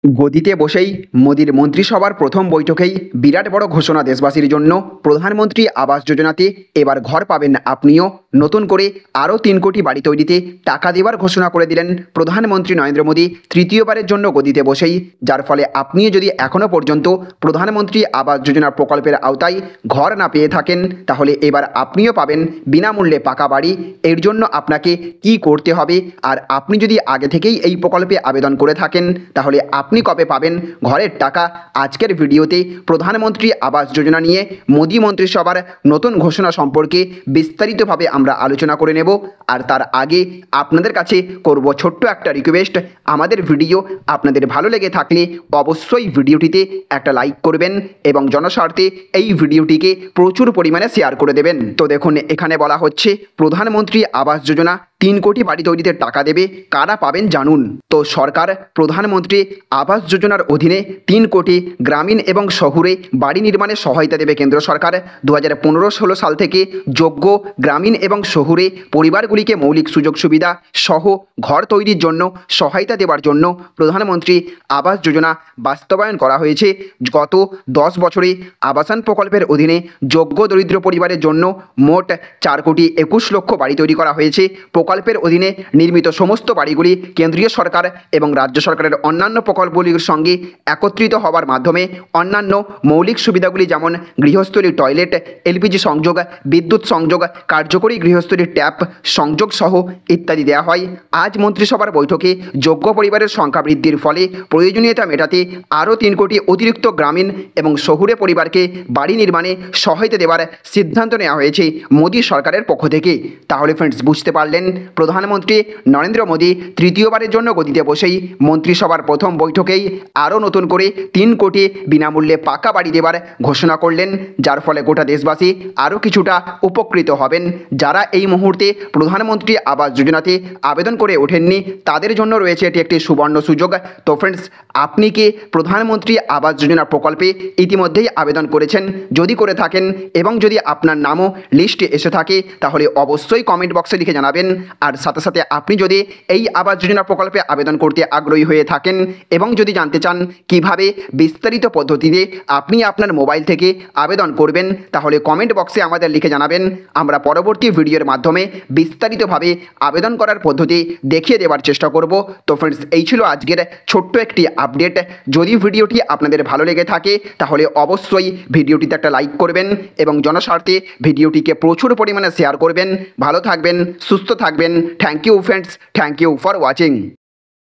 গদিতে বসেই মোদির মন্ত্রিসভার প্রথম বৈঠকেই বিরাট বড় ঘোষণা দেশবাসীর জন্য। প্রধানমন্ত্রী আবাস যোজনাতে এবার ঘর পাবেন আপনিও। নতুন করে আরও 3 কোটি বাড়ি তৈরিতে টাকা দেওয়ার ঘোষণা করে দিলেন প্রধানমন্ত্রী নরেন্দ্র মোদী তৃতীয়বারের জন্য গদিতে বসেই। যার ফলে আপনিও যদি এখনও পর্যন্ত প্রধানমন্ত্রী আবাস যোজনা প্রকল্পের আওতায় ঘর না পেয়ে থাকেন, তাহলে এবার আপনিও পাবেন বিনামূল্যে পাকা বাড়ি। এর জন্য আপনাকে কি করতে হবে, আর আপনি যদি আগে থেকেই এই প্রকল্পে আবেদন করে থাকেন, তাহলে আপনি কবে পাবেন ঘরের টাকা, আজকের ভিডিওতে প্রধানমন্ত্রী আবাস যোজনা নিয়ে মোদী মন্ত্রিসভার নতুন ঘোষণা সম্পর্কে বিস্তারিতভাবে আমরা আলোচনা করে নেব। আর তার আগে আপনাদের কাছে করব ছোট্ট একটা রিকোয়েস্ট, আমাদের ভিডিও আপনাদের ভালো লেগে থাকলে অবশ্যই ভিডিওটিতে একটা লাইক করবেন এবং জনস্বার্থে এই ভিডিওটিকে প্রচুর পরিমাণে শেয়ার করে দেবেন। তো দেখুন, এখানে বলা হচ্ছে প্রধানমন্ত্রী আবাস যোজনা 3 কোটি বাড়ি তৈরিতে টাকা দেবে, কারা পাবেন জানুন। তো সরকার প্রধানমন্ত্রী আবাস যোজনার অধীনে 3 কোটি গ্রামীণ এবং শহুরে বাড়ি নির্মাণে সহায়তা দেবে কেন্দ্র সরকার। 2015-16 সাল থেকে যোগ্য গ্রামীণ এবং শহুরে পরিবারগুলিকে মৌলিক সুযোগ সুবিধা সহ ঘর তৈরির জন্য সহায়তা দেওয়ার জন্য প্রধানমন্ত্রী আবাস যোজনা বাস্তবায়ন করা হয়েছে। গত 10 বছরে আবাসন প্রকল্পের অধীনে যোগ্য দরিদ্র পরিবারের জন্য মোট 4,21,00,000 বাড়ি তৈরি করা হয়েছে। প্রকল্পের অধীনে নির্মিত সমস্ত বাড়িগুলি কেন্দ্রীয় সরকার এবং রাজ্য সরকারের অন্যান্য প্রকল্পগুলির সঙ্গে একত্রিত হওয়ার মাধ্যমে অন্যান্য মৌলিক সুবিধাগুলি যেমন গৃহস্থলীর টয়লেট, এলপিজি সংযোগ, বিদ্যুৎ সংযোগ, কার্যকরী গৃহস্থলীর ট্যাপ সংযোগ সহ ইত্যাদি দেওয়া হয়। আজ মন্ত্রিসভার বৈঠকে যোগ্য পরিবারের সংখ্যা বৃদ্ধির ফলে প্রয়োজনীয়তা মেটাতে আরও 3 কোটি অতিরিক্ত গ্রামীণ এবং শহুরে পরিবারকে বাড়ি নির্মাণে সহায়তা দেওয়ার সিদ্ধান্ত নেওয়া হয়েছে মোদী সরকারের পক্ষ থেকে। তাহলে ফ্রেন্ডস, বুঝতে পারলেন, প্রধানমন্ত্রী নরেন্দ্র মোদী তৃতীয়বারের জন্য গদিতে বসেই মন্ত্রিসভার প্রথম বৈঠকেই আরও নতুন করে 3 কোটি বিনামূল্যে পাকা বাড়ি দেওয়ার ঘোষণা করলেন, যার ফলে গোটা দেশবাসী আরও কিছুটা উপকৃত হবেন। যারা এই মুহূর্তে প্রধানমন্ত্রী আবাস যোজনাতে আবেদন করে ওঠেননি, তাদের জন্য রয়েছে এটি একটি সুবর্ণ সুযোগ। তো ফ্রেন্ডস, আপনি কি প্রধানমন্ত্রী আবাস যোজনা প্রকল্পে ইতিমধ্যেই আবেদন করেছেন? যদি করে থাকেন এবং যদি আপনার নামও লিস্টে এসে থাকে, তাহলে অবশ্যই কমেন্ট বক্সে লিখে জানাবেন। আর সাথে সাথে আপনি যদি এই আবাস যোজনা প্রকল্পে আবেদন করতে আগ্রহী হয়ে থাকেন এবং যদি জানতে চান কিভাবে বিস্তারিত পদ্ধতিতে আপনি আপনার মোবাইল থেকে আবেদন করবেন, তাহলে কমেন্ট বক্সে আমাদের লিখে জানাবেন। আমরা পরবর্তী ভিডিওর মাধ্যমে বিস্তারিতভাবে আবেদন করার পদ্ধতি দেখিয়ে দেওয়ার চেষ্টা করব। তো ফ্রেন্ডস, এই ছিল আজকের ছোট্ট একটি আপডেট। যদি ভিডিওটি আপনাদের ভালো লেগে থাকে, তাহলে অবশ্যই ভিডিওটিতে একটা লাইক করবেন এবং জনস্বার্থে ভিডিওটিকে প্রচুর পরিমাণে শেয়ার করবেন। ভালো থাকবেন, সুস্থ থাকবেন। Thank you friends, thank you for watching.